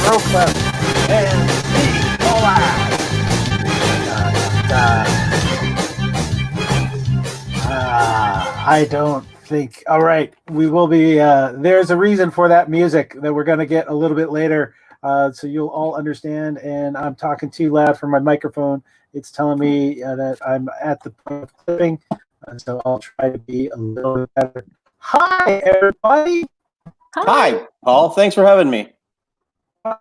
Brooklyn and Steve Polak. I don't think. All right, we will be. There's a reason for that music that we're going to get a little bit later, so you'll all understand. And I'm talking too loud for my microphone. It's telling me that I'm at the point of clipping, so I'll try to be a little bit better. Hi, everybody. Hi, Paul. Thanks for having me.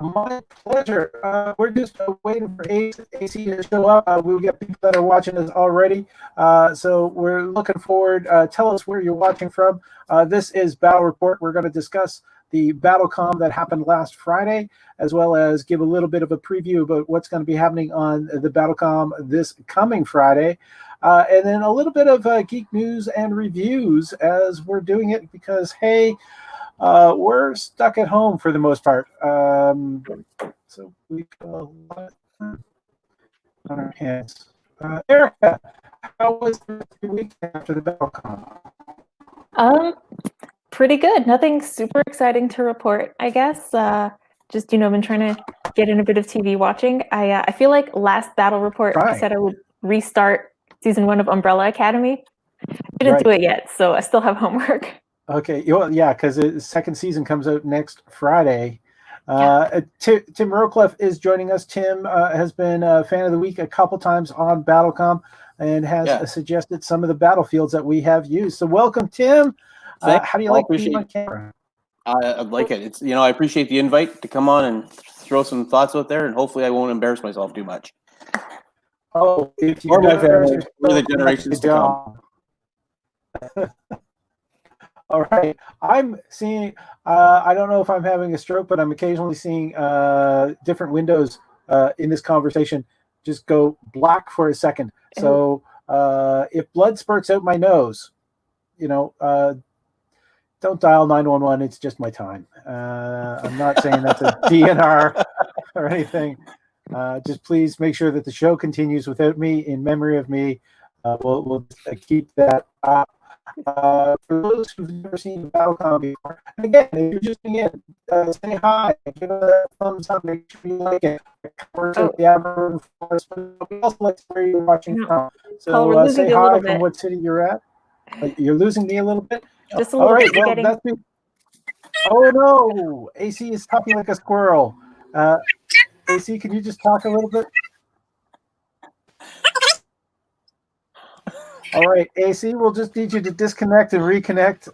My pleasure. We're just waiting for AC to show up. We've got people that are watching us already. So we're looking forward. Tell us where you're watching from. This is Battle Report. We're going to discuss the BattleCOM that happened last Friday, as well as give a little bit of a preview about what's going to be happening on the BattleCOM this coming Friday. And then a little bit of geek news and reviews as we're doing it because, hey, we're stuck at home for the most part. So we've got a lot on our hands. Erica, how was the week after the BattleCon? Pretty good. Nothing super exciting to report, I guess. Just, been trying to get in a bit of TV watching. I feel like last Battle Report I said I would restart season 1 of Umbrella Academy. Didn't do it yet, so I still have homework. Okay, yeah, because the second season comes out next Friday. Tim Rowcliffe is joining us. Tim has been a fan of the week a couple times on BattleCOM and has suggested some of the battlefields that we have used. So welcome, Tim. How do you like being on camera? I like it. It's I appreciate the invite to come on and throw some thoughts out there, and hopefully I won't embarrass myself too much. Oh, if you or my family, or the generations to come. All right. I'm seeing, I don't know if I'm having a stroke, but I'm occasionally seeing different windows in this conversation just go black for a second. So if blood spurts out my nose, don't dial 911. It's just my time. I'm not saying that's a DNR or anything. Just please make sure that the show continues without me in memory of me. We'll keep that up. For those who've never seen BattleCOM before, and again, if you're just in, say hi, give it a thumbs up, make sure you like it. We also like where you're watching from. So say hi from what city you're at. You're losing me a little bit. Just a little bit. Well, oh no, AC is talking like a squirrel. AC, can you just talk a little bit? All right, AC, we'll just need you to disconnect and reconnect.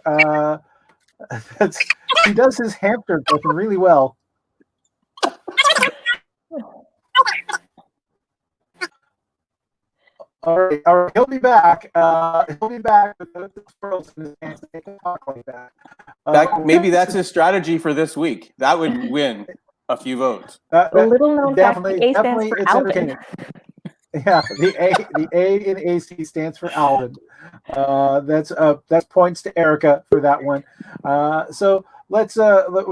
He does his hamster working really well. All right, he'll be back. He'll be back with the squirrels in his hands. They can talk like that. Maybe that's his strategy for this week. That would win a few votes. A little known fact, the A stands for Alvin. Yeah, the A in AC stands for Alvin. That's points to Erica for that one. So let's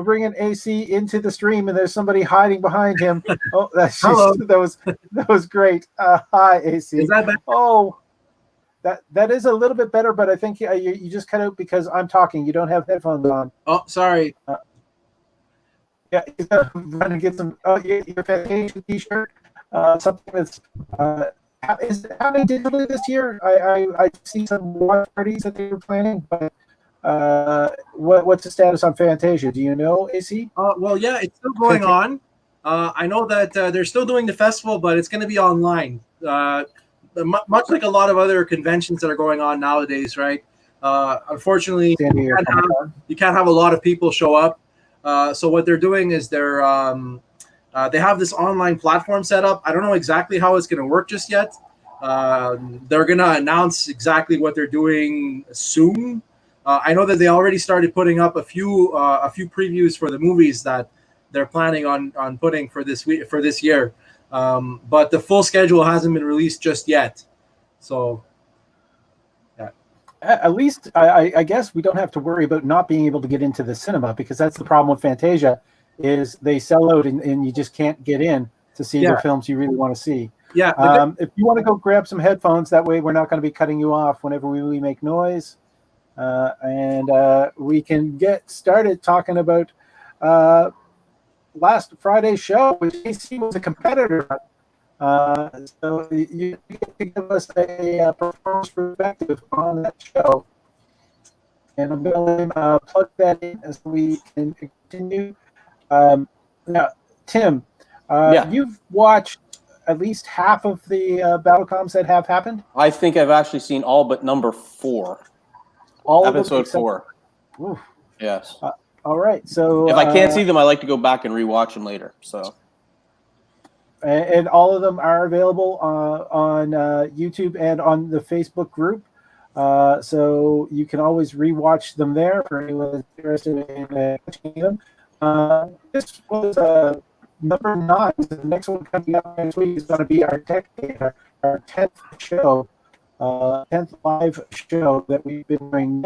bring in AC into the stream, and there's somebody hiding behind him. Oh, that was great. Hi, AC. Is that better? Oh, that is a little bit better, but I think you just cut out because I'm talking. You don't have headphones on. Oh, sorry. Yeah, he's gonna run and get some. Oh, your Fantasia T-shirt. Something that's is it happening digitally this year? I see some watch parties that they were planning, but what's the status on Fantasia? Do you know, AC? Well, yeah, it's still going on. I know that they're still doing the festival, but it's going to be online. Much like a lot of other conventions that are going on nowadays, right? Unfortunately, you can't have a lot of people show up. So what they're doing is they have this online platform set up. I don't know exactly how it's going to work just yet. They're going to announce exactly what they're doing soon. I know that they already started putting up a few previews for the movies that they're planning on putting for this year. But the full schedule hasn't been released just yet. So, yeah. At least I guess we don't have to worry about not being able to get into the cinema, because that's the problem with Fantasia. Is they sell out and you just can't get in to see the films you really want to see. Yeah. If you want to go grab some headphones, that way we're not going to be cutting you off whenever we make noise. And we can get started talking about last Friday's show, which AC was a competitor. So you get to give us a performance perspective on that show. And I'm going to plug that in as we can continue. Now, Tim, you've watched at least half of the BattleComs that have happened? I think I've actually seen all but number 4. All Episode of them 4. Oof. Yes. All right. So if I can't see them, I like to go back and rewatch them later. So. And all of them are available on YouTube and on the Facebook group. So you can always rewatch them there for anyone that's interested in watching them. This was number 9. The next one coming up next week is going to be our tech day, our 10th show, 10th live show that we've been doing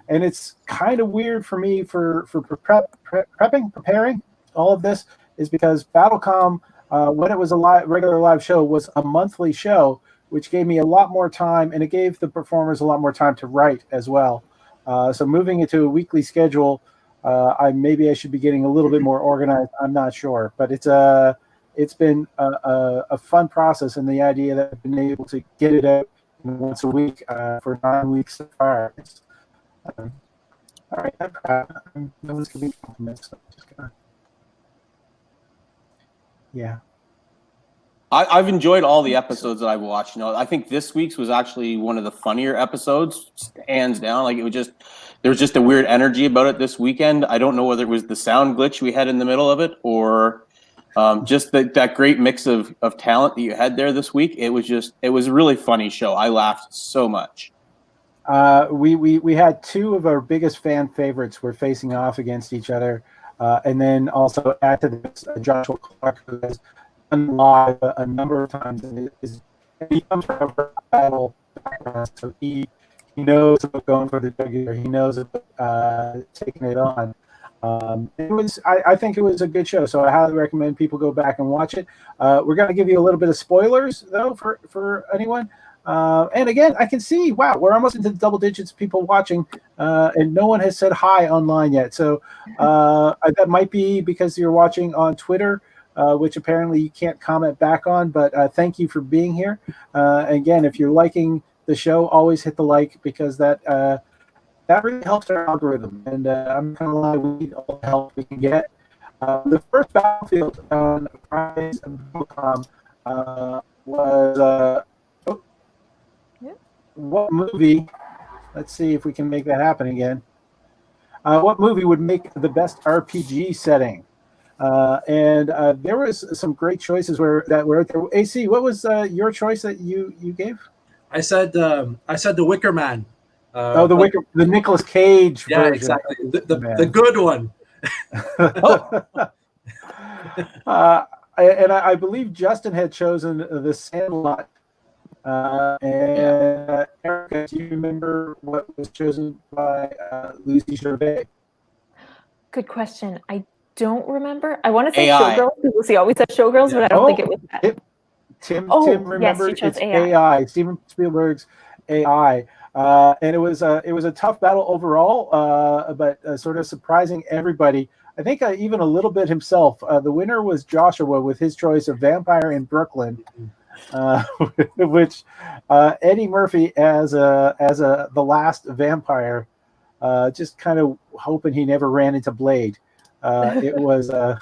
and it's kind of weird for me for preparing all of this is because BattleCOM, when it was a regular live show, was a monthly show, which gave me a lot more time, and it gave the performers a lot more time to write as well. So moving it to a weekly schedule, maybe I should be getting a little bit more organized. I'm not sure, but it's been a fun process, and the idea that I've been able to get it out once a week for 9 weeks so far. All right, no one's giving me compliments. So I'm just gonna, yeah. I've enjoyed all the episodes that I've watched. I think this week's was actually one of the funnier episodes, hands down. Like there was just a weird energy about it this weekend. I don't know whether it was the sound glitch we had in the middle of it or just that great mix of talent that you had there this week. It was a really funny show. I laughed so much. We had 2 of our biggest fan favorites were facing off against each other, and then also add to this Joshua Clark, who has done live a number of times, and he comes from a battle background, so he knows about going for the jugular. He knows about taking it on. I think it was a good show, so I highly recommend people go back and watch it. We're going to give you a little bit of spoilers though for anyone. And again, I can see, wow, we're almost into double digits of people watching, and no one has said hi online yet. So that might be because you're watching on Twitter, which apparently you can't comment back on. But thank you for being here. Again, if you're liking the show, always hit the like, because that really helps our algorithm. And I'm kind of lie, we need all the help we can get. The first Battlefield on Prize and BattleCOM was. What movie? Let's see if we can make that happen again. What movie would make the best RPG setting? And there was some great choices were out there. AC, what was your choice that you gave? I said The Wicker Man. The Nicolas Cage yeah, version. Exactly. The good one. I believe Justin had chosen The Sandlot. Erica, do you remember what was chosen by Lucy Gervais? Good question. I don't remember. I want to say AI. Showgirls, because Lucy always says Showgirls, but I don't think it was that. Tim remembered yes, she chose it's AI. Steven Spielberg's AI. And it was a tough battle overall, but sort of surprising everybody. I think even a little bit himself. The winner was Joshua with his choice of Vampire in Brooklyn. Which Eddie Murphy as the last vampire, just kind of hoping he never ran into Blade. It was that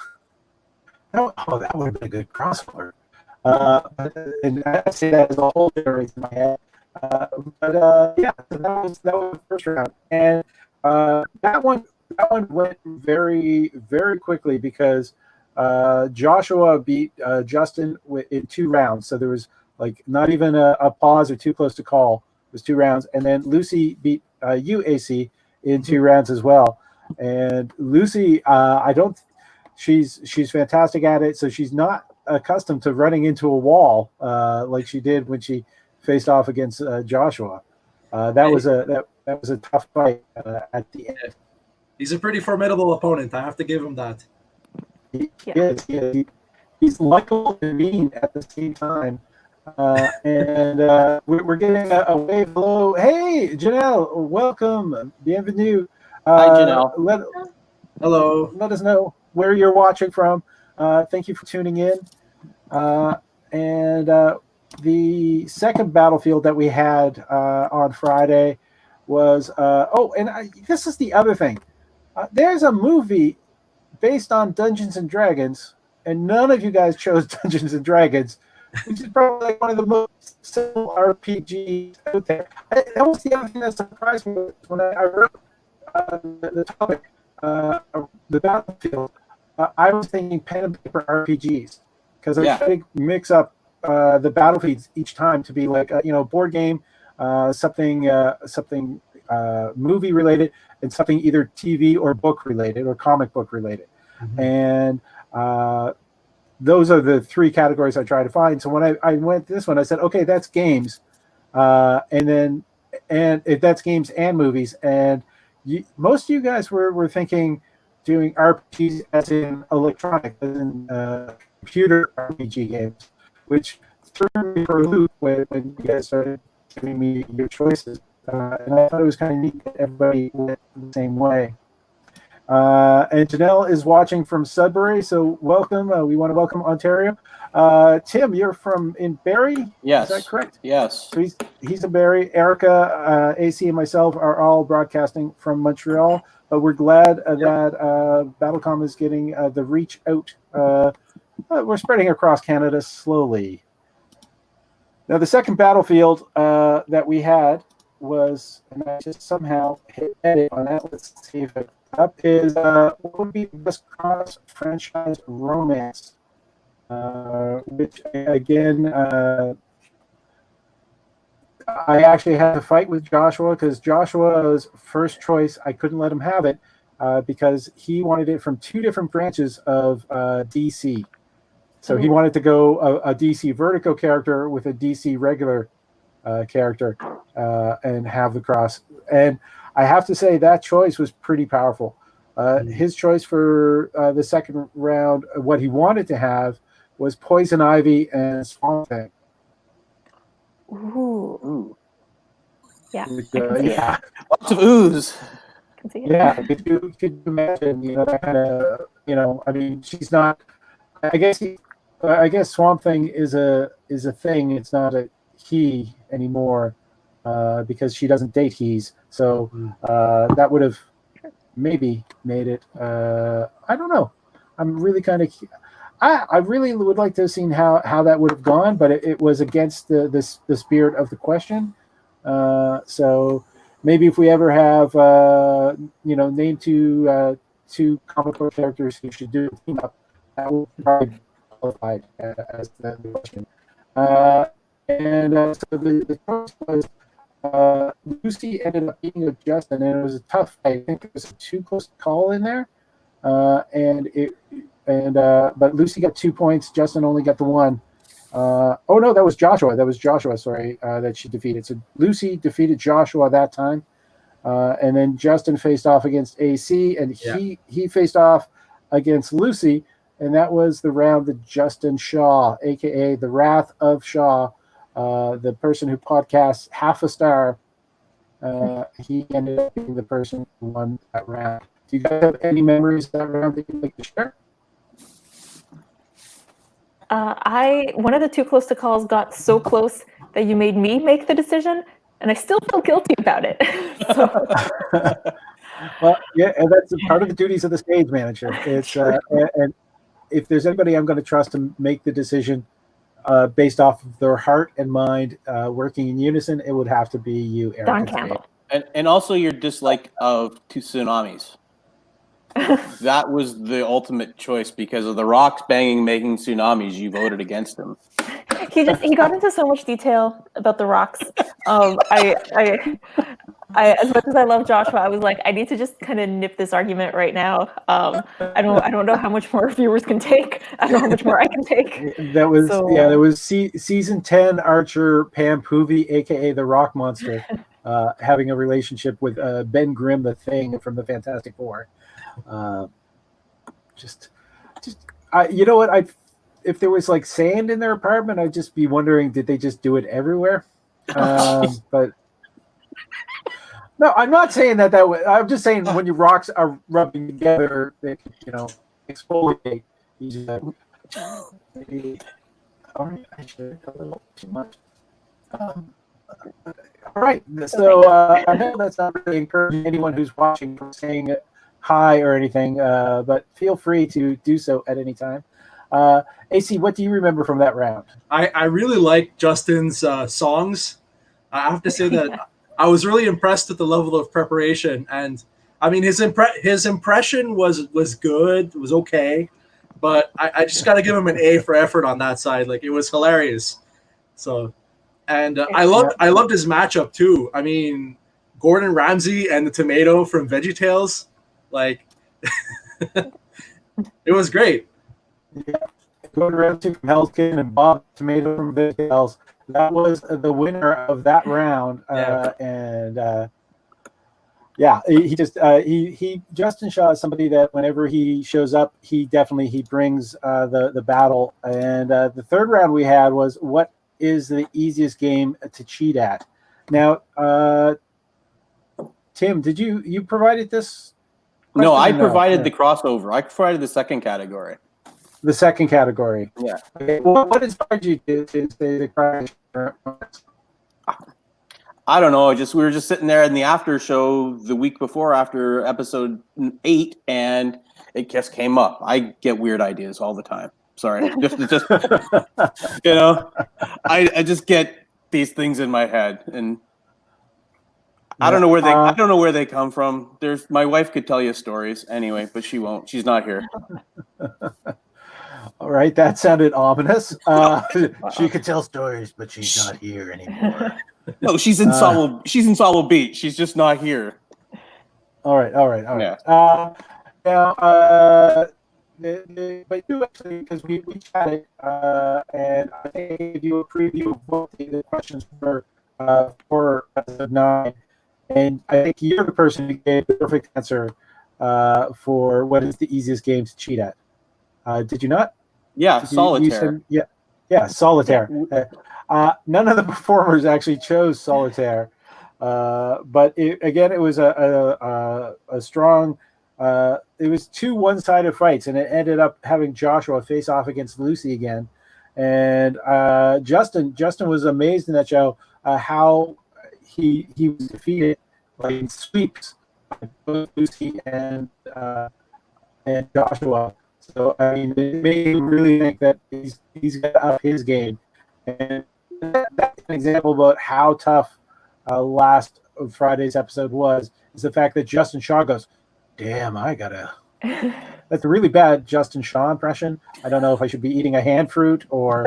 would have been a good crossover. And I say that as a whole generation in my head. Yeah, so that was the first round, and that one went very, very quickly because Joshua beat Justin in 2 rounds. So there was like not even a pause or too close to call. It was 2 rounds. And then Lucy beat AC in 2 rounds as well. And Lucy, she's fantastic at it. So she's not accustomed to running into a wall like she did when she faced off against Joshua. That was a tough fight at the end. He's a pretty formidable opponent. I have to give him that. He's likable and mean at the same time. And we're getting a wave. Hello. Hey, Janelle. Welcome. Bienvenue. Hi, Janelle. Hello. Let us know where you're watching from. Thank you for tuning in. And the second battlefield that we had on Friday was this is the other thing. There's a movie based on Dungeons and Dragons, and none of you guys chose Dungeons and Dragons, which is probably like one of the most simple RPGs out there. That was the other thing that surprised me when I wrote the topic, the battlefield. I was thinking pen and paper RPGs because I try to mix up the battlefields each time to be like board game, something movie related, and something either TV or book related or comic book related. Mm-hmm. And those are the three categories I try to find. So when I went this one, I said, okay, that's games, and if that's games and movies, and most of you guys were thinking doing RPGs as in electronic, as in computer RPG games, which threw me for a loop when you guys started giving me your choices. And I thought it was kind of neat that everybody went the same way. And Janelle is watching from Sudbury, so welcome. We want to welcome Ontario. Tim, you're in Barrie? Yes. Is that correct? Yes. So he's in Barrie. Erica, AC, and myself are all broadcasting from Montreal, but we're glad that BattleCOM is getting the reach out. We're spreading across Canada slowly. Now, the second battlefield that we had was, and I just somehow hit edit on that. Let's see if it's up. Is what would be the best cross franchise romance? Which again, I actually had to fight with Joshua because Joshua's first choice, I couldn't let him have it because he wanted it from two different branches of DC. So he wanted to go a DC Vertigo character with a DC regular character and have the cross. And I have to say that choice was pretty powerful. His choice for the second round, what he wanted to have was Poison Ivy and Swamp Thing. Ooh. Yeah. Lots of ooze. Yeah, could you imagine, that kind of, I mean, she's not, I guess Swamp Thing is a thing. It's not a he anymore because she doesn't date he's. So that would have maybe made it. I don't know. I'm really kind of. I really would like to have seen how that would have gone, but it was against the spirit of the question. So maybe if we ever have name two comic book characters who should do a team up, that would probably qualified as the question. So the choice was Lucy ended up being with Justin, and it was a tough fight. I think it was a too close call in there, but Lucy got 2 points. Justin only got the one. No, that was Joshua. Sorry, that she defeated. So Lucy defeated Joshua that time, and then Justin faced off against AC, and he faced off against Lucy. And that was the round that Justin Shaw, a.k.a. the Wrath of Shaw, the person who podcasts Half a Star, he ended up being the person who won that round. Do you guys have any memories of that round that you'd like to share? One of the too close to calls got so close that you made me make the decision, and I still feel guilty about it. Well, yeah, and that's part of the duties of the stage manager. It's and if there's anybody I'm going to trust to make the decision based off of their heart and mind working in unison, it would have to be you, Eric. Don Campbell. And also your dislike of Two Tsunamis. That was the ultimate choice because of the rocks banging, making tsunamis. You voted against him. He got into so much detail about the rocks. I as much as I love Joshua, I was like, I need to just kind of nip this argument right now. I don't know how much more viewers can take. I don't know how much more I can take. There was season 10 Archer Pam Poovey, aka the Rock Monster, having a relationship with Ben Grimm, the Thing from the Fantastic Four. You know what? If there was like sand in their apartment, I'd just be wondering, did they just do it everywhere? But no, I'm not saying that way. I'm just saying when your rocks are rubbing together, it exfoliate. He's maybe, I should have a little too much. All right. So I know that's not really encouraging anyone who's watching from saying hi or anything, but feel free to do so at any time. AC, what do you remember from that round? I really like Justin's songs. I have to say that I was really impressed with the level of preparation, and I mean his impression was good, it was okay, but I just got to give him an A for effort on that side. Like, it was hilarious. So, and I loved his matchup too. I mean, Gordon Ramsay and the tomato from VeggieTales, like it was great. Yeah. Gordon Ramsay from Hell's Kitchen and Bob Tomato from VeggieTales. That was the winner of that round. Justin Shaw is somebody that whenever he shows up, he brings the battle. And the third round we had was, what is the easiest game to cheat at? Now, Tim, did you provided this? No, I provided the crossover. I provided the second category. The second category. Yeah. Okay. What inspired you to say the crash? I don't know. We were just sitting there in the after show the week before, after episode 8, and it just came up. I get weird ideas all the time. Sorry, just you know, I just get these things in my head, and I don't know where they come from. My wife could tell you stories anyway, but she won't. She's not here. All right, that sounded ominous. She could tell stories, but she's not here anymore. No, she's in Solo Beach. She's just not here. All right. Yeah. But you actually, because we chatted, and I think I gave you a preview of what the questions were for episode 9, and I think you're the person who gave the perfect answer for what is the easiest game to cheat at. Did you not? Yeah, Solitaire. Yeah, Solitaire. None of the performers actually chose Solitaire, but it was a strong. It was 2 one-sided fights, and it ended up having Joshua face off against Lucy again. And Justin was amazed in that show how he was defeated in sweeps by both Lucy and Joshua. So I mean, it made him really think that he's got to up his game. And that's an example about how tough last Friday's episode was. Is the fact that Justin Shaw goes, damn, I gotta. That's a really bad Justin Shaw impression. I don't know if I should be eating a hand fruit or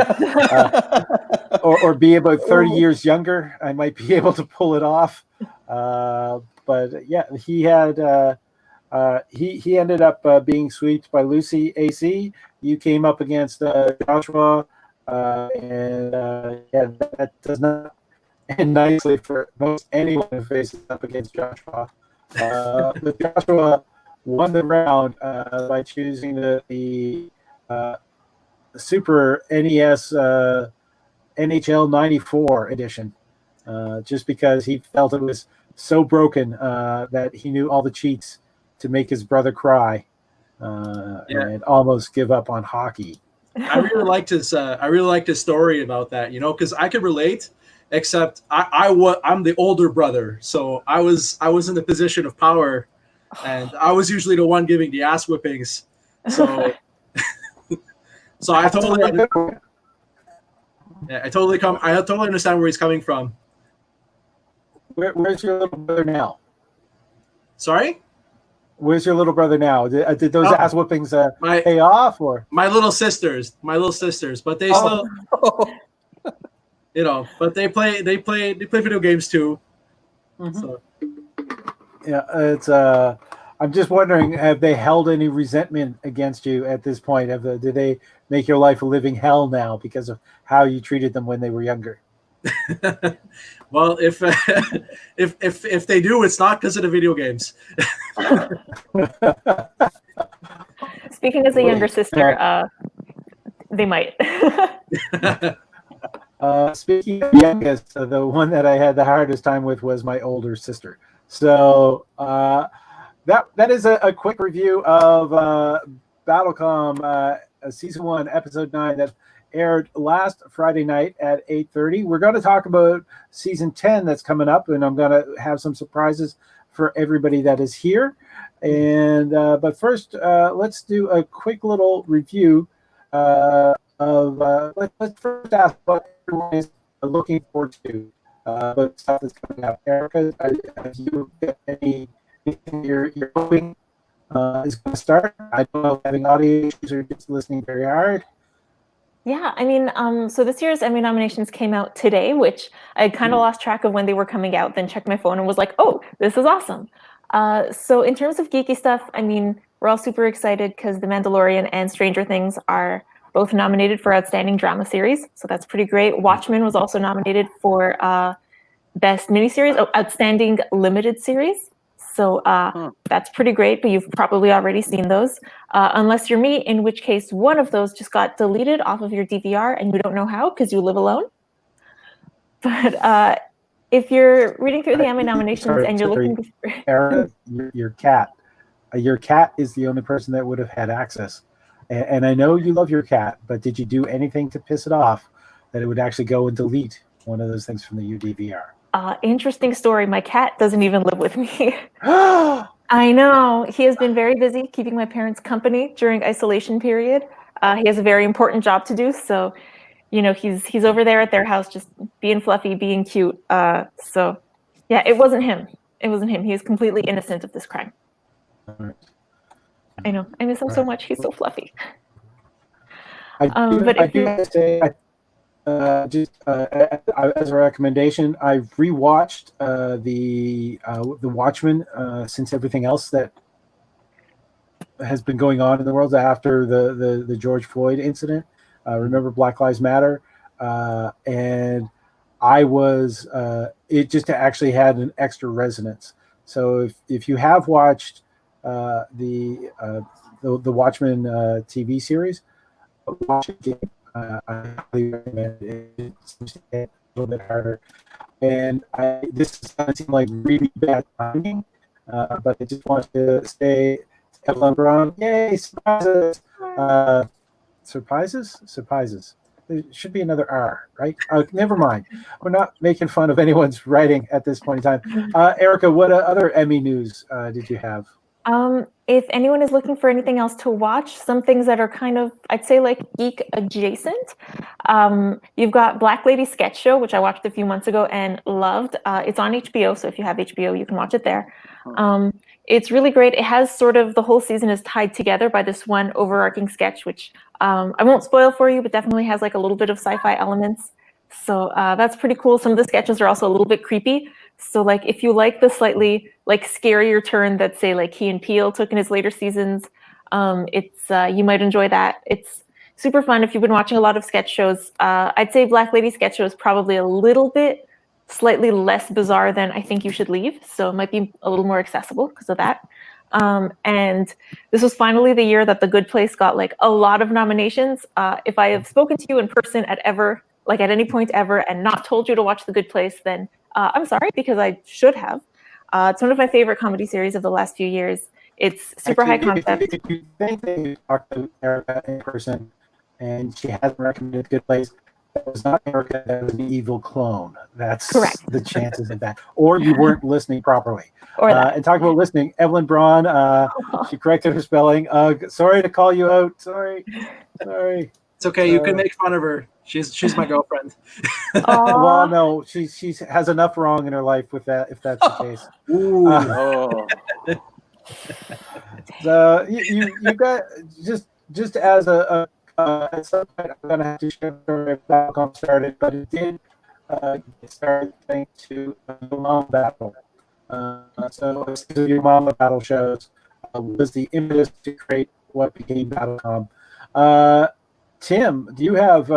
be about 30 years younger. I might be able to pull it off. But yeah, he had he ended up being swept by Lucy. AC, you came up against Joshua, and that does not end nicely for most anyone who faces up against Joshua. But Joshua won the round by choosing the Super NES NHL 94 edition, just because he felt it was so broken that he knew all the cheats to make his brother cry and almost give up on hockey. I really liked his story about that, because I could relate. Except I'm the older brother, so I was in the position of power, and I was usually the one giving the ass whippings. So, I totally understand where he's coming from. Where's your little brother now? Sorry? Where's your little brother now? Did those ass whippings pay off, or my little sisters? But they still. But they play video games too. Mm-hmm. So. Yeah, it's I'm just wondering, have they held any resentment against you at this point? Did they make your life a living hell now because of how you treated them when they were younger? Well, if they do, it's not because of the video games. Speaking as a younger sister, they might. Speaking of youngest, the one that I had the hardest time with was my older sister. So that is a quick review of BattleCOM Season 1, Episode 9 that aired last Friday night at 8:30. We're going to talk about Season 10 that's coming up, and I'm going to have some surprises for everybody that is here. And but first, let's do a quick little review of. Let's first ask what everyone is looking forward to. But stuff that's coming up. Erica, have you got anything you're hoping is going to start? I don't know if having audio issues or just listening very hard. Yeah, I mean, so this year's Emmy nominations came out today, which I kind of lost track of when they were coming out, then checked my phone and was like, oh, this is awesome. So in terms of geeky stuff, I mean, we're all super excited because The Mandalorian and Stranger Things are both nominated for Outstanding Drama Series. So that's pretty great. Watchmen was also nominated for Best Miniseries, Outstanding Limited Series. So that's pretty great, but you've probably already seen those. Unless you're me, in which case one of those just got deleted off of your DVR and you don't know how because you live alone. But if you're reading through the Emmy nominations and you're looking for... Erica, your cat is the only person that would have had access. And I know you love your cat, but did you do anything to piss it off that it would actually go and delete one of those things from the UDVR? Interesting story. My cat doesn't even live with me. I know. He has been very busy keeping my parents company during isolation period. He has a very important job to do. So, you know, he's over there at their house just being fluffy, being cute. So, yeah, it wasn't him. It wasn't him. He is completely innocent of this crime. I know. I miss him so much. He's so fluffy. I do have to say, as a recommendation, I've rewatched the Watchmen since everything else that has been going on in the world after the George Floyd incident. Remember Black Lives Matter, and I was it just actually had an extra resonance. So if you have watched the Watchmen TV series, watch it again. I highly recommend it. It's a little bit harder, and this is going to seem like really bad timing, but I just want to say, Evelyn Brown, yay, surprises! Surprises. There should be another R, right? Never mind. We're not making fun of anyone's writing at this point in time. Erica, what other Emmy news did you have? If anyone is looking for anything else to watch, some things that are kind of, I'd say, like geek adjacent. You've got Black Lady Sketch Show, which I watched a few months ago and loved. It's on HBO, so if you have HBO, you can watch it there. It's really great. It has sort of the whole season is tied together by this one overarching sketch, which I won't spoil for you, but definitely has like a little bit of sci-fi elements. So that's pretty cool. Some of the sketches are also a little bit creepy. So like if you like the slightly like scarier turn that say like Key and Peele took in his later seasons, it's you might enjoy that. It's super fun if you've been watching a lot of sketch shows. I'd say Black Lady Sketch Show is probably a little bit slightly less bizarre than I Think You Should Leave. So it might be a little more accessible because of that. And this was finally the year that The Good Place got like a lot of nominations. If I have spoken to you in person at any point ever and not told you to watch The Good Place, then I'm sorry, because I should have. It's one of my favorite comedy series of the last few years. It's super high concept. If you think that you talked to Erica in person and she hasn't recommended Good Place, that was not Erica, that was an evil clone. That's correct. The chances of that. Or you weren't listening properly. And talk about listening, Evelyn Braun, she corrected her spelling. Sorry to call you out. Sorry. It's okay. You can make fun of her. She's my girlfriend. Well, no, she has enough wrong in her life with that, if that's the case. So you got just as at some point I'm gonna have to share the story of BattleCOM started, but it did get started thanks to the Mom Battle. So your Mama Battle shows was the impetus to create what became BattleCOM. Tim, do you have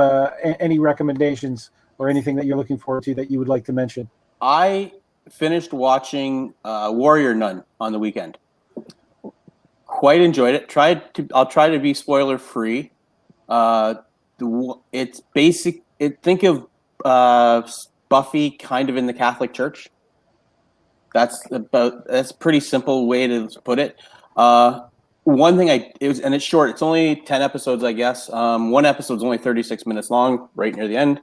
any recommendations or anything that you're looking forward to that you would like to mention? I finished watching Warrior Nun on the weekend. Quite enjoyed it. I'll try to be spoiler free. It's basic. Think of Buffy kind of in the Catholic Church. That's a pretty simple way to put it. one thing it's short. It's only 10 episodes, I guess. One episode's only 36 minutes long, right near the end.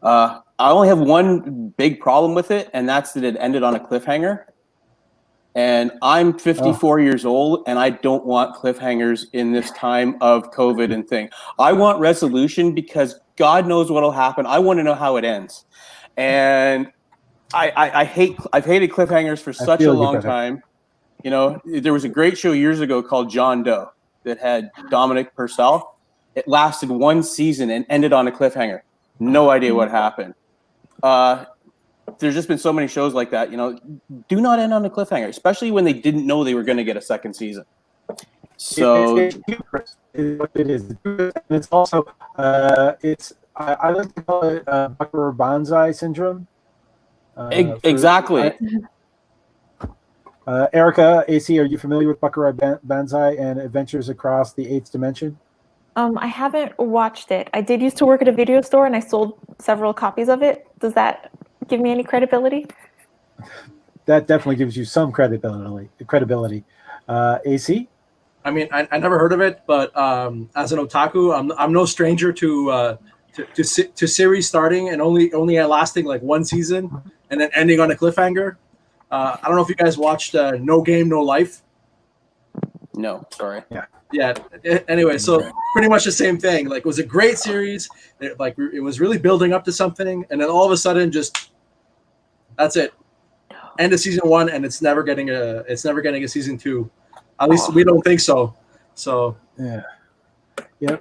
I only have one big problem with it, and that's that it ended on a cliffhanger. And I'm 54 years old, and I don't want cliffhangers in this time of COVID and thing. I want resolution because God knows what'll happen. I want to know how it ends. And I've hated cliffhangers for such a long time. You know, there was a great show years ago called John Doe that had Dominic Purcell. It lasted one season and ended on a cliffhanger. No idea what happened. There's just been so many shows like that. You know, do not end on a cliffhanger, especially when they didn't know they were going to get a second season. So it's what it is. And it's also I like to call it Buckaroo Banzai syndrome. Exactly. Erica, AC, are you familiar with Buckaroo Banzai and Adventures Across the Eighth Dimension? I haven't watched it. I did used to work at a video store, and I sold several copies of it. Does that give me any credibility? That definitely gives you some credibility. AC? I mean, I never heard of it, but as an otaku, I'm no stranger to series starting and only lasting like one season and then ending on a cliffhanger. I don't know if you guys watched No Game, No Life. No, sorry. Yeah. Anyway, so pretty much the same thing. Like, it was a great series. It was really building up to something, and then all of a sudden, just that's it. End of season 1, and it's never getting a season 2. At least we don't think so. So yeah.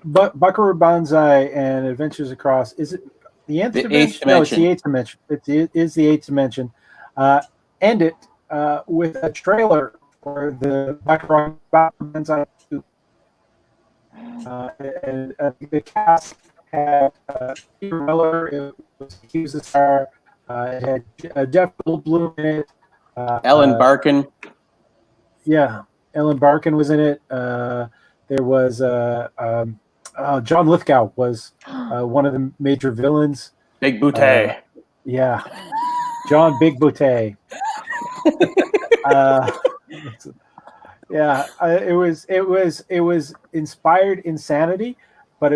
But Buckaroo Banzai and Adventures Across, is it the nth dimension? No, it's the eighth dimension. It is the eighth dimension. End it with a trailer for the Buckaroo Banzai 2. And the cast had Peter Miller. He was the star. It had Jeff Goldblum in it. Ellen Barkin. Yeah, Ellen Barkin was in it. There was John Lithgow was one of the major villains. Big Booty. Yeah, John Big Booty. Yeah, it was inspired insanity, but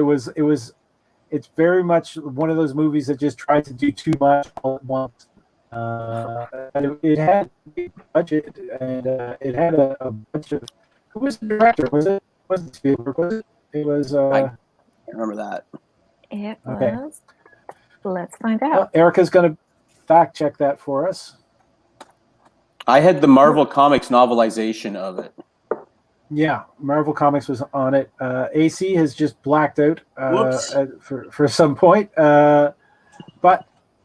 it's very much one of those movies that just tried to do too much all at once. It had a big budget, and it had a bunch of. Who was the director? Wasn't Spielberg? Was it? It was. I can't remember that. It was. Let's find out. Well, Erica's going to fact check that for us. I had the Marvel Comics novelization of it. Yeah, Marvel Comics was on it. AC has just blacked out for some point, but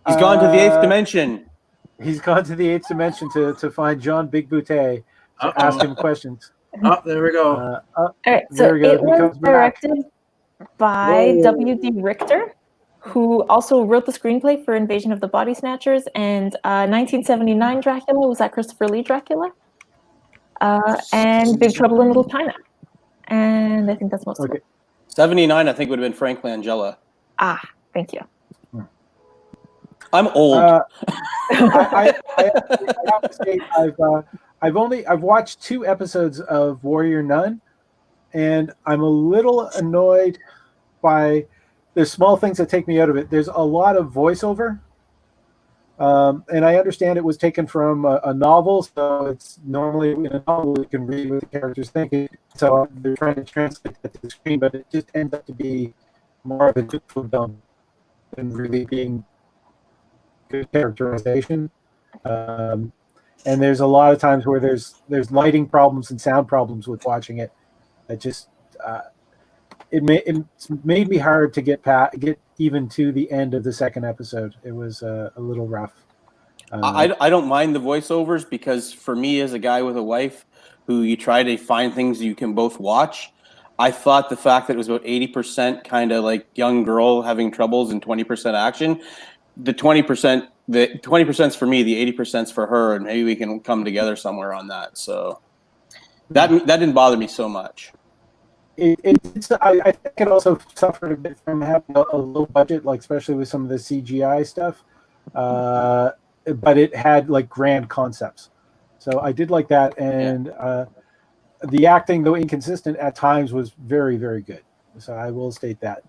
he's gone to the eighth dimension. He's gone to the eighth dimension to find John Big Booty to ask him questions. Oh, there we go. All right, so it was directed by W.D. Richter, who also wrote the screenplay for Invasion of the Body Snatchers and 1979 Dracula. Was that Christopher Lee Dracula? And Big Trouble in Little China. And I think that's most of it. 79, I think, would have been Frank Langella. Ah, thank you. I'm old. I have to say I've watched 2 episodes of Warrior Nun, and I'm a little annoyed by the small things that take me out of it. There's a lot of voiceover, and I understand it was taken from a novel, so it's normally in a novel you can read what the character's thinking. So they're trying to translate that to the screen, but it just ends up to be more of a good food dump than really being good characterization. And there's a lot of times where there's lighting problems and sound problems with watching it. It just it made me hard to get even to the end of the second episode. It was a little rough. I don't mind the voiceovers because for me, as a guy with a wife who you try to find things you can both watch, I thought the fact that it was about 80% kind of like young girl having troubles and 20% action, the 20% is for me, the 80% is for her, and maybe we can come together somewhere on that. So that didn't bother me so much. I think it also suffered a bit from having a low budget, like especially with some of the CGI stuff. But it had like grand concepts, so I did like that. And the acting, though inconsistent at times, was very, very good. So I will state that.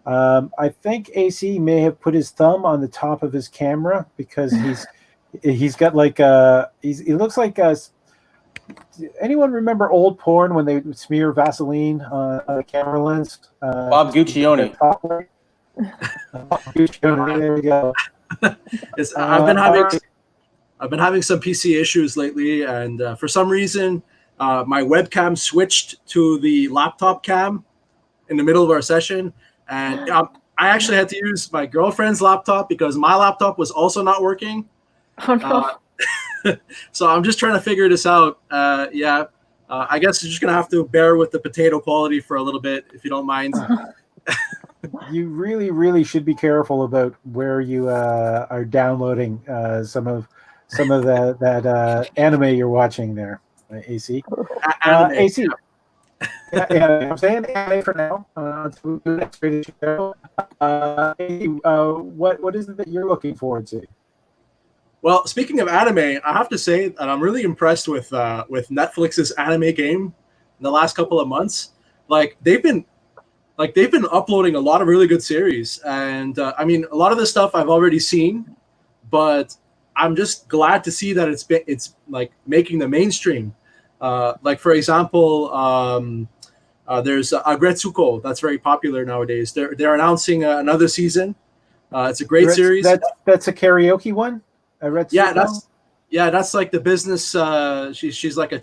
I think AC may have put his thumb on the top of his camera because he's got like he looks like anyone remember old porn when they would smear Vaseline on a camera lens? Bob Guccione. Bob Guccione. There we go. I've been having some PC issues lately, and for some reason, my webcam switched to the laptop cam in the middle of our session, and I actually had to use my girlfriend's laptop because my laptop was also not working. Oh no. So I'm just trying to figure this out. I guess you're just gonna have to bear with the potato quality for a little bit, if you don't mind. You really, really should be careful about where you are downloading some of that anime you're watching there, AC. AC. Yeah, I'm saying anime for now. Until the next radio show. What is it that you're looking forward to? Well, speaking of anime, I have to say that I'm really impressed with Netflix's anime game in the last couple of months. They've been uploading a lot of really good series, and I mean, a lot of this stuff I've already seen, but I'm just glad to see that it's like making the mainstream. Like for example, there's Agretsuko that's very popular nowadays. They're announcing another season. It's a great series. That's a karaoke one. That's like the business. She's like a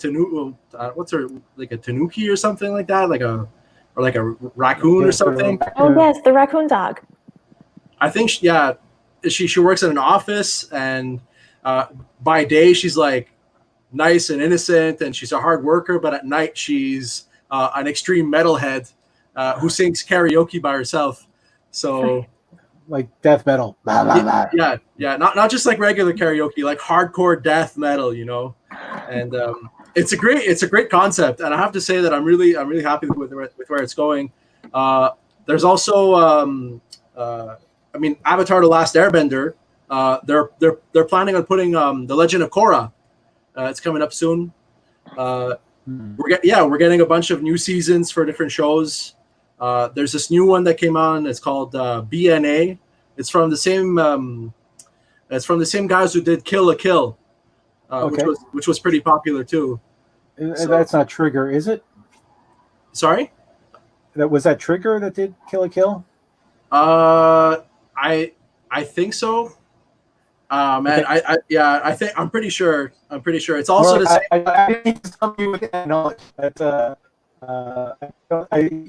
what's her, like a tanuki or something like that, like a raccoon or something. Oh yes, the raccoon dog. I think she works in an office, and by day she's like nice and innocent, and she's a hard worker, but at night she's an extreme metalhead who sings karaoke by herself. So like death metal. Yeah. Not just like regular karaoke, like hardcore death metal, you know. And it's a great concept, and I have to say that I'm really happy with where it's going. There's also I mean, Avatar: The Last Airbender. They're planning on putting The Legend of Korra. It's coming up soon. We're getting a bunch of new seasons for different shows. There's this new one that came on. It's called BNA. It's from the same guys who did Kill la Kill, which was pretty popular too. So, that's not Trigger, is it? Sorry? Was that Trigger that did Kill la Kill? I think so. Man, okay. I'm pretty sure. It's also the same. I need to tell you with that knowledge.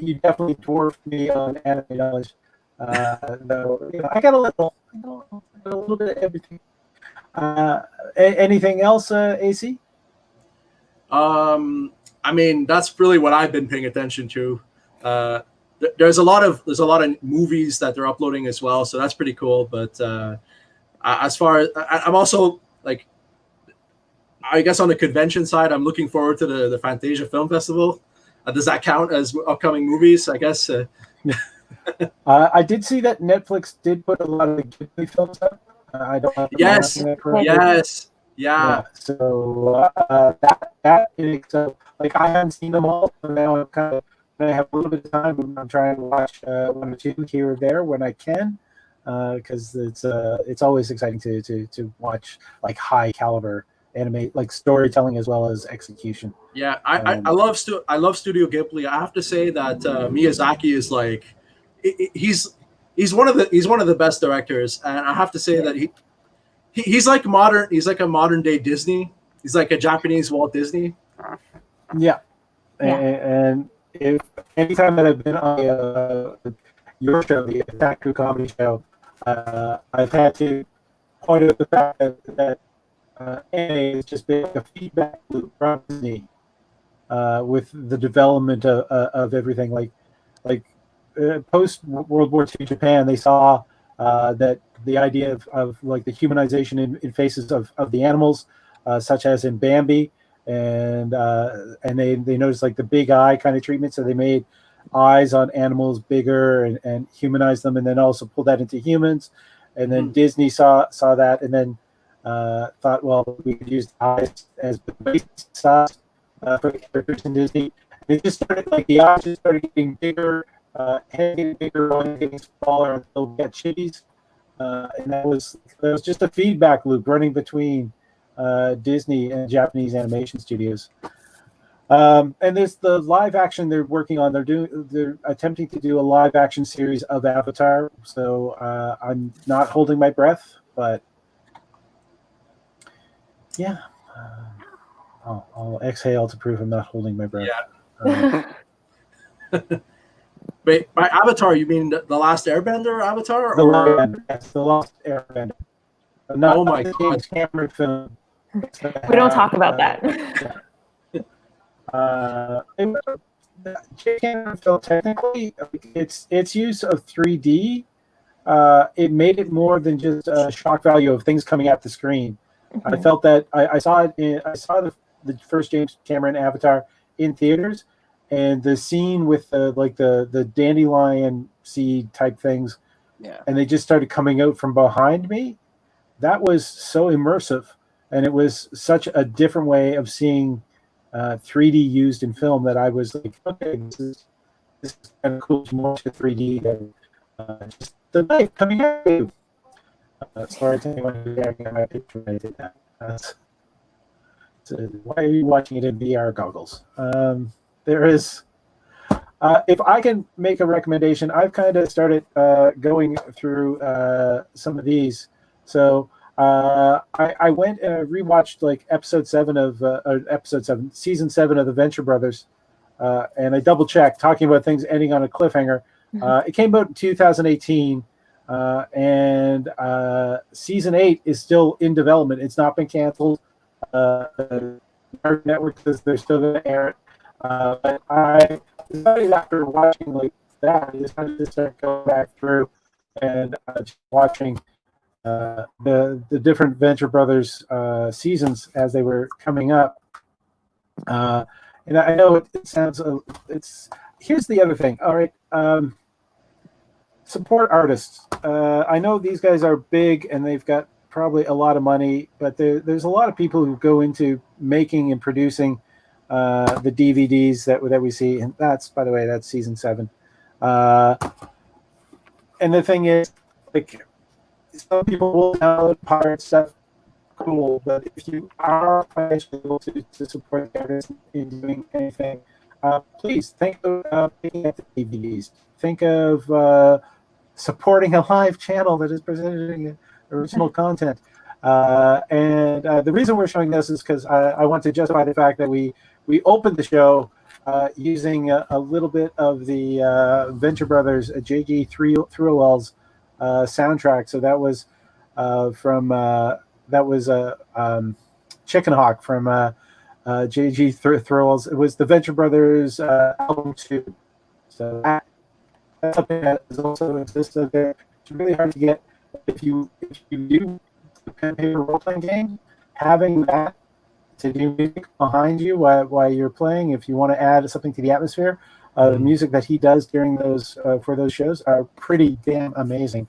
You definitely dwarfed me on anime knowledge. Though, I got a little bit of everything. Anything else, AC? I mean, that's really what I've been paying attention to. There's a lot of movies that they're uploading as well, so that's pretty cool. But as far as I'm also like, I guess on the convention side, I'm looking forward to the Fantasia Film Festival. Does that count as upcoming movies? I guess. I did see that Netflix did put a lot of the Ghibli films up. I don't have Yes. Yeah. So so like I haven't seen them all, so now I'm kind of when I have a little bit of time, I'm trying to watch one or two here or there when I can, because it's always exciting to watch like high caliber anime, like storytelling as well as execution. Yeah, I love Studio Ghibli. I have to say that Miyazaki is like he's one of the best directors, and I have to say that he's like modern. He's like a modern day Disney. He's like a Japanese Walt Disney. Yeah. And if anytime that I've been on your show, the Attack Comedy Show, I've had to point out the fact that anime has just been a feedback loop from Disney with the development of everything. Like post World War II Japan, they saw that the idea of like the humanization in faces of the animals, such as in Bambi, and they noticed like the big eye kind of treatment, so they made eyes on animals bigger and humanized them, and then also pulled that into humans. And then Disney saw that, and then thought, well, we could use eyes as the base size for the characters in Disney. And it just started, like, the odds just started getting bigger, head getting bigger, one getting smaller until we got chitties. And that was just a feedback loop running between Disney and Japanese animation studios. And there's the live action they're working on. They're attempting to do a live action series of Avatar. So I'm not holding my breath, but yeah, I'll exhale to prove I'm not holding my breath. Yeah. Wait, by Avatar, you mean the Last Airbender Avatar? The Last Airbender. Not, oh my God. God. Cameron film. We don't talk about that. Cameron film, technically, its use of 3D, it made it more than just a shock value of things coming at the screen. Mm-hmm. I felt that I saw the first James Cameron Avatar in theaters, and the scene with the dandelion seed type things, and they just started coming out from behind me. That was so immersive, and it was such a different way of seeing 3D used in film that I was like, okay, this is kind of cool. It's more to 3D than just the knife coming at you. Sorry to anyone who's gagging on my picture when I did that. So why are you watching it in VR goggles? There is, if I can make a recommendation, I've kind of started going through some of these. So I went and rewatched like season 7 of the Venture Brothers, and I double checked, talking about things ending on a cliffhanger. It came out in 2018, and season 8 is still in development. It's not been canceled. The network says they're still going to air it. But I decided after watching like that, I decided to start going back through and just watching the different Venture Brothers seasons as they were coming up. And I know it sounds here's the other thing. All right, support artists. I know these guys are big and they've got probably a lot of money, but there's a lot of people who go into making and producing the DVDs that we see, and that's, by the way, that's season 7. And the thing is, like, some people will download pirate stuff, cool, but if you are financially able to support the artists in doing anything, please think of picking up the DVDs. Think of supporting a live channel that is presenting original content. And the reason we're showing this is because I want to justify the fact that we opened the show using a little bit of the Venture Brothers J.G. Thruwell's soundtrack. So that was Chicken Hawk from J.G. Thruwell's. It was the Venture Brothers album 2. So that's something that is also exists out there. It's really hard to get. If you do a pen and paper role playing game, having that to do music behind you while you're playing, if you want to add something to the atmosphere, the music that he does during those for those shows are pretty damn amazing.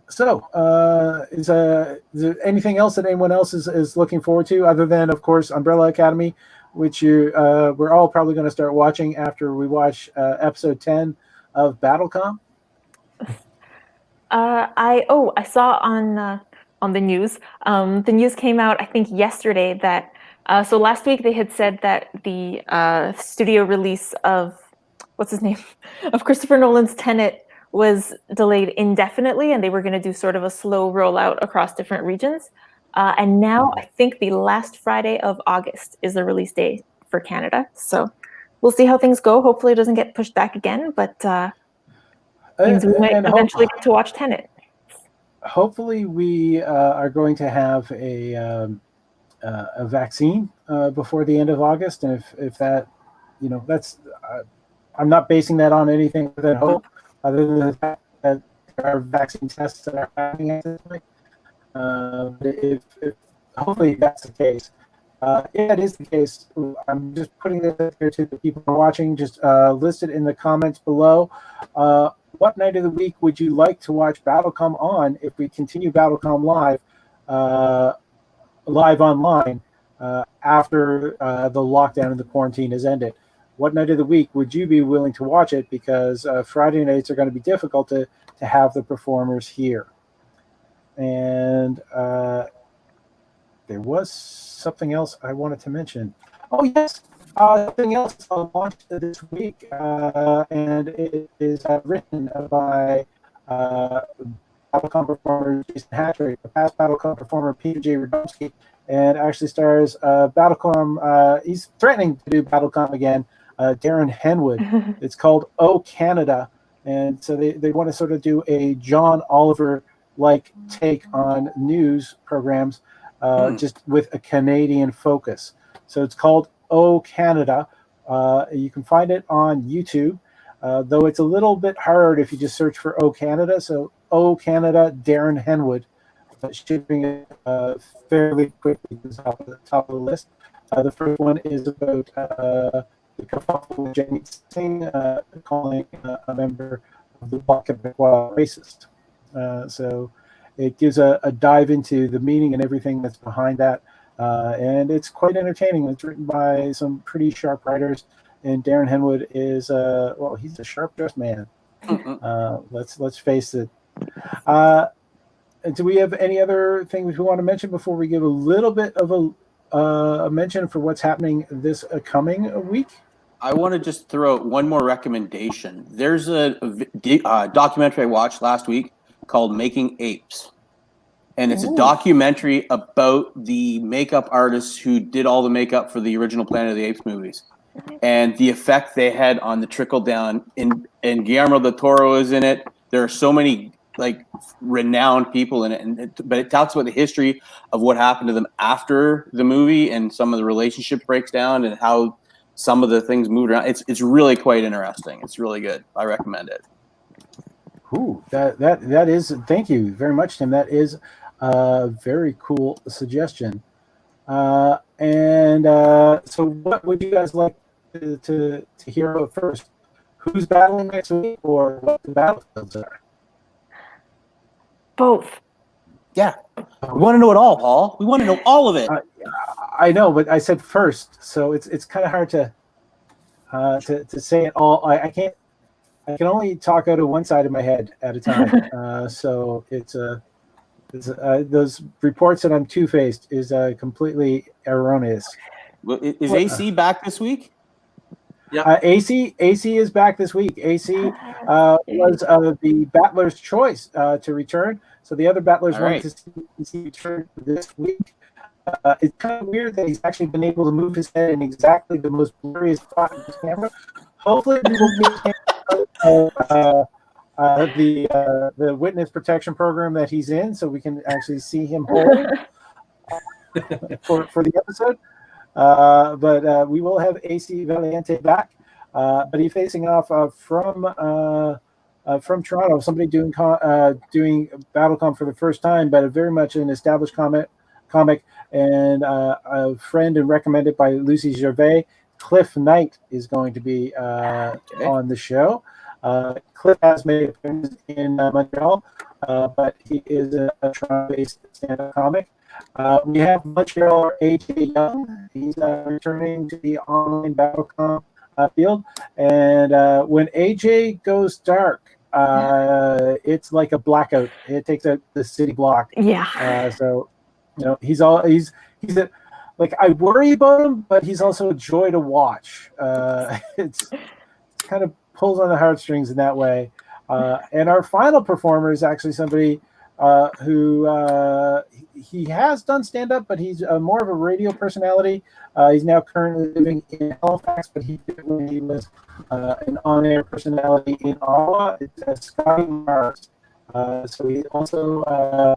So, is there anything else that anyone else is looking forward to, other than, of course, Umbrella Academy, which we're all probably going to start watching after we watch episode 10 of BattleCOM? I saw on the news. The news came out, I think, yesterday that so last week they had said that the studio release of of Christopher Nolan's Tenet was delayed indefinitely, and they were going to do sort of a slow rollout across different regions. And now I think the last Friday of August is the release day for Canada. So we'll see how things go. Hopefully it doesn't get pushed back again, but means we might eventually get to watch Tenet. Hopefully we are going to have a vaccine before the end of August. And if that, that's, I'm not basing that on anything other than hope, other than the fact that there are vaccine tests that are happening at this point. If hopefully that's the case. Yeah, it is the case. I'm just putting this out there to the people who are watching. Just list it in the comments below. What night of the week would you like to watch BattleCOM on if we continue BattleCOM live online? after the lockdown and the quarantine has ended. What night of the week would you be willing to watch it? Because Friday nights are going to be difficult to have the performers here. And there was something else I wanted to mention. Oh, yes. Something else launched this week, and it is written by BattleCOM performer Jason Hattrick, the past BattleCOM performer Peter J. Radomski, and actually stars BattleCOM. He's threatening to do BattleCOM again. Darren Henwood. It's called Oh Canada, and so they want to sort of do a John Oliver-like take on news programs, just with a Canadian focus. So it's called Oh Canada. You can find it on YouTube, though it's a little bit hard if you just search for Oh Canada. So Oh Canada, Darren Henwood. Should bring it fairly quickly to the top of the list. The first one is about the kerfuffle with Jamie Singh calling a member of the Bloc Québécois racist. So it gives a dive into the meaning and everything that's behind that. And it's quite entertaining. It's written by some pretty sharp writers. And Darren Henwood is, well, he's a sharp-dressed man. Let's face it. Do we have any other things we want to mention before we give a little bit of a mention for what's happening this coming week? I want to just throw out one more recommendation. There's a documentary I watched last week called Making Apes. And it's a documentary about the makeup artists who did all the makeup for the original Planet of the Apes movies and the effect they had on the trickle down. And Guillermo del Toro is in it. There are so many like renowned people in it, but it talks about the history of what happened to them after the movie and some of the relationship breaks down and how some of the things moved around. It's really quite interesting. It's really good. I recommend it. Ooh, that is. Thank you very much, Tim. That is a very cool suggestion. So, what would you guys like to hear about first? Who's battling next week, or what the battlefields are? Both. Yeah, we want to know it all, Paul. We want to know all of it. I know, but I said first, so it's kind of hard to say it all. I can't. I can only talk out of one side of my head at a time. So it's those reports that I'm two-faced is completely erroneous. Is AC back this week? Yeah. AC is back this week. AC was the battler's choice to return. So the other battlers wanted to see return this week. It's kind of weird that he's actually been able to move his head in exactly the most blurry spot in his camera. Hopefully, we will get him the witness protection program that he's in, so we can actually see him whole for the episode. But we will have AC Valiente back. But he's facing off from Toronto. Somebody doing BattleCOM for the first time, but very much an established comic, and a friend and recommended by Lucy Gervais. Cliff Knight is going to be on the show. Cliff has made appearances in Montreal, but he is a Toronto-based stand-up comic. We have Montreal AJ Young. He's returning to the online BattleCOM field. And when AJ goes dark, it's like a blackout. It takes out the city block. Yeah. So, he's like, I worry about him, but he's also a joy to watch. It's kind of pulls on the heartstrings in that way. And our final performer is actually somebody who he has done stand-up, but he's more of a radio personality. He's now currently living in Halifax, but he did when he was an on-air personality in Ottawa. It's Scotty Mars. So he also, I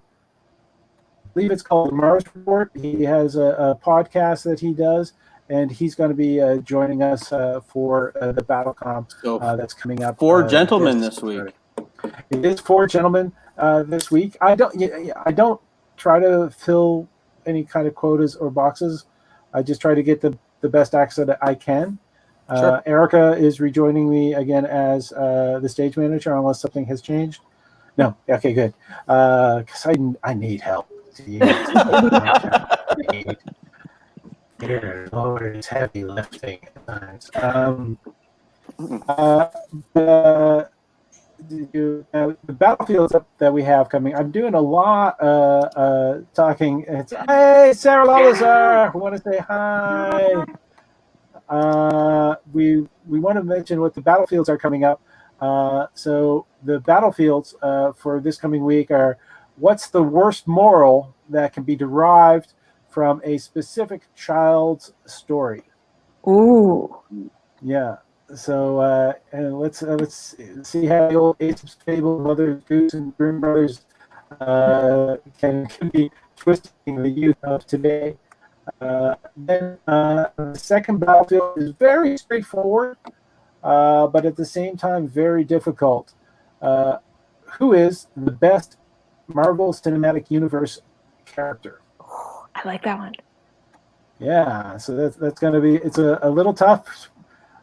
believe it's called the Mars Report. He has a podcast that he does, and he's going to be joining us for the BattleCOM that's coming up. 4 gentlemen this week. It is 4 gentlemen this week. I don't try to fill any kind of quotas or boxes. I just try to get the best acts that I can. Sure. Erica is rejoining me again as the stage manager, unless something has changed. No. Okay, good. Because I need help. Dear Lord, it's heavy lifting at times. The battlefields that we have coming. I'm doing a lot talking. It's hey Sarah Lalazar, we want to say hi. We want to mention what the battlefields are coming up. So the battlefields for this coming week are what's the worst moral that can be derived from a specific child's story. Ooh. Yeah. So and let's see how the old Aesop's fable, Mother Goose and Grimm brothers can be twisting the youth of today. Then the second battlefield is very straightforward, but at the same time very difficult. Who is the best Marvel Cinematic Universe character? I like that one. Yeah, so that's going to be it's a little tough.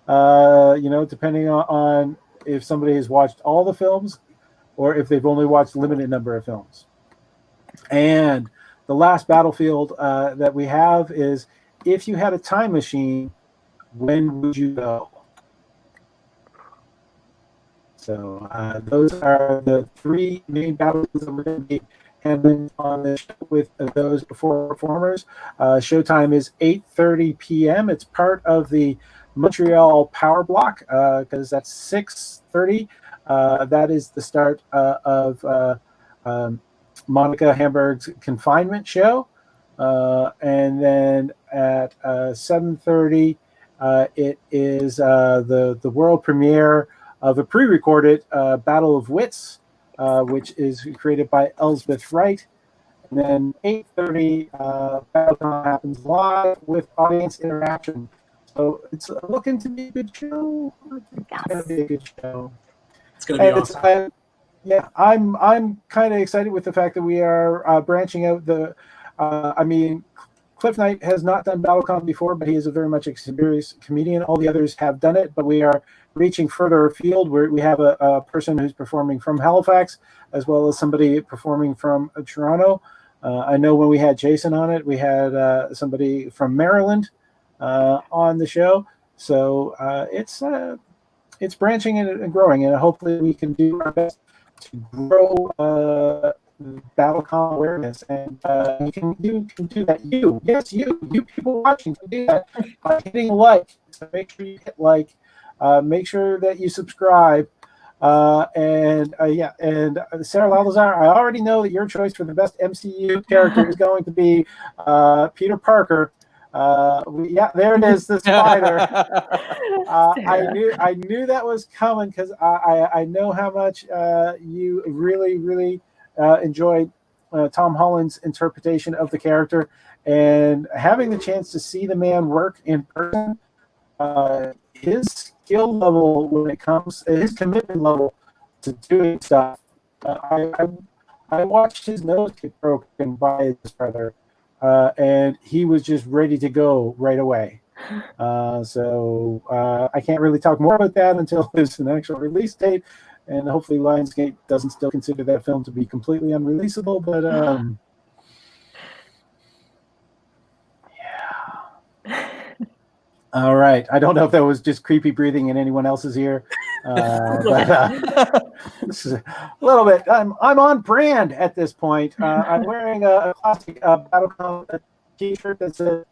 Depending on if somebody has watched all the films or if they've only watched a limited number of films. And the last battlefield that we have is if you had a time machine, when would you go? So those are the three main battlefields that we're going to be handling on the show with those four performers. Showtime is 8:30 p.m. It's part of the Montreal Power Block because that's 6:30. That is the start of Monica Hamburg's confinement show, and then at 7:30, it is the world premiere of a pre-recorded Battle of Wits, which is created by Elsbeth Wright. And then 8:30, BattleCOM happens live with audience interaction. So it's looking to be a good show. It's going to be a good show. It's going to be awesome. I'm kind of excited with the fact that we are branching out the. Cliff Knight has not done BattleCOM before, but he is a very much experienced comedian. All the others have done it, but we are reaching further afield where we have a person who's performing from Halifax as well as somebody performing from Toronto. I know when we had Jason on it, we had somebody from Maryland on the show. So it's branching and growing, and hopefully we can do our best to grow BattleCOM awareness, and you can do that. You people watching can do that by hitting like. So make sure you hit like. Make sure that you subscribe. And Sarah Lalazar, I already know that your choice for the best MCU character is going to be Peter Parker. There it is, the spider. I knew that was coming because I know how much you really enjoyed Tom Holland's interpretation of the character, and having the chance to see the man work in person. His skill level when it comes, his commitment level to doing stuff. I watched his nose get broken by his brother, and he was just ready to go right away. So I can't really talk more about that until there's an actual release date, and hopefully Lionsgate doesn't still consider that film to be completely unreleasable. But all right. I don't know if that was just creepy breathing in anyone else's ear, but this is a little bit. I'm on brand at this point. I'm wearing a classic BattleCOM T-shirt that says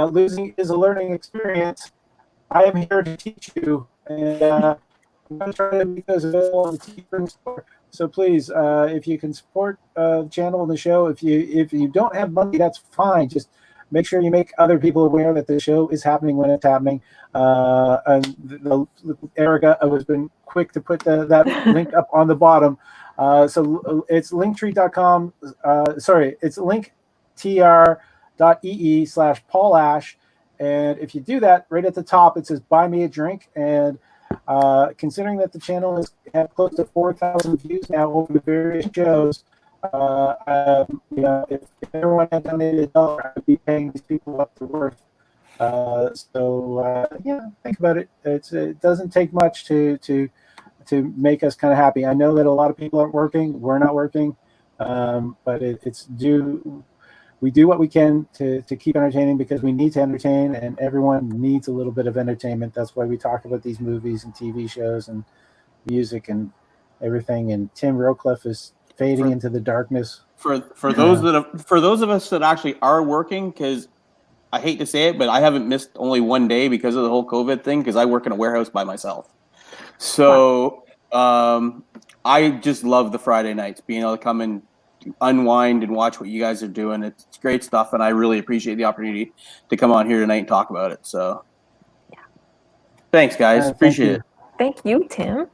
"Losing is a learning experience. I am here to teach you," and I'm going to try to make those available on the Teespring store. So please, if you can support the channel and the show, if you don't have money, that's fine. Just make sure you make other people aware that the show is happening when it's happening. And Erica has been quick to put that link up on the bottom. So it's linktree.com. It's linktr.ee/Paul Ash. And if you do that, right at the top, it says buy me a drink. And considering that the channel has had close to 4,000 views now over the various shows, if everyone had donated $1, I would be paying these people what they're worth. Think about it. It doesn't take much to make us kind of happy. I know that a lot of people aren't working. We're not working, but it's due. we do what we can to keep entertaining because we need to entertain, and everyone needs a little bit of entertainment. That's why we talk about these movies and TV shows and music and everything. And Tim Rowcliffe is fading into the darkness. For those of us that actually are working, because I hate to say it, but I haven't missed only one day because of the whole COVID thing, because I work in a warehouse by myself. So I just love the Friday nights, being able to come and unwind and watch what you guys are doing. It's great stuff, and I really appreciate the opportunity to come on here tonight and talk about it. So thanks, guys. Appreciate it. Thank you, Tim.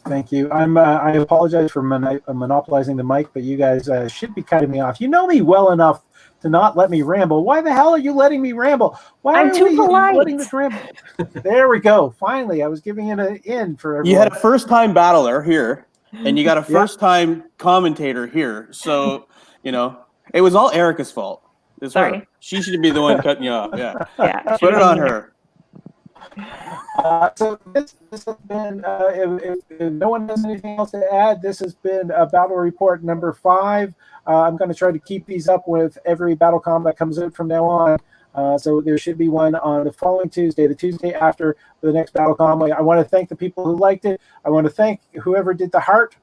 Thank you. I apologize for monopolizing the mic, but you guys should be cutting me off. You know me well enough to not let me ramble. Why the hell are you letting me ramble? Why I'm too polite. Letting this ramble? There we go. Finally, I was giving it an in for everyone. You had a first-time battler here, and you got a first-time commentator here. So, it was all Erica's fault. It's Sorry. her. She should be the one cutting you off. Yeah. Yeah. Put it on her. So this has been, if no one has anything else to add, this has been Battle Report number 5. I'm going to try to keep these up with every BattleCOM that comes out from now on. So there should be one on the following Tuesday, the Tuesday after the next BattleCOM. I want to thank the people who liked it. I want to thank whoever did the heart.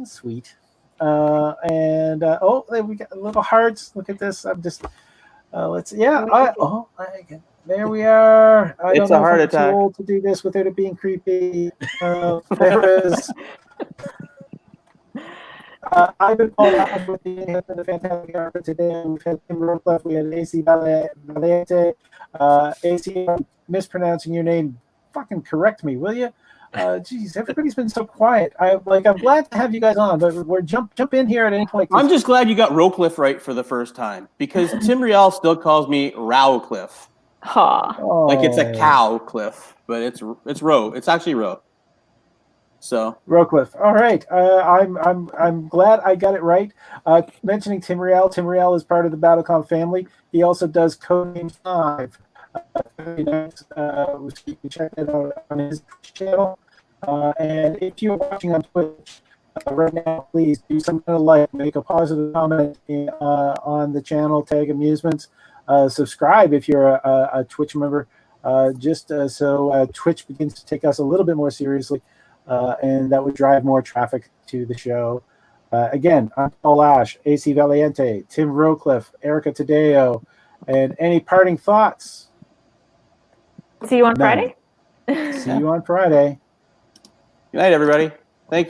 Sweet. We got little hearts. Look at this. I'm just, let's, there we are. I It's don't know a heart if I'm attack. too old to do this without it being creepy. There is. I've been Paul Ash with the Fantastic Hour today. We've had Tim Rowcliffe, we had AC Valiente. AC, I'm mispronouncing your name. Fucking correct me, will you? Geez, everybody's been so quiet. I'm glad to have you guys on, but we're jump in here at any point. I'm just glad you got Rowcliffe right for the first time, because Tim Riel still calls me Rowcliffe. Oh. Like it's a cow cliff, but it's Row. It's actually Row. So Rowcliffe. All right. I'm glad I got it right. Mentioning Tim Riel. Tim Riel is part of the BattleCOM family. He also does Codename 5. You can check that out on his channel. And if you're watching on Twitch right now, please do something like make a positive comment on the channel, tag amusements. Subscribe if you're a Twitch member, so Twitch begins to take us a little bit more seriously, and that would drive more traffic to the show. Again, I'm Paul Ash, AC Valiente, Tim Rowcliffe, Erica Tadeo, and any parting thoughts? See you on Friday. See you on Friday. good night, everybody.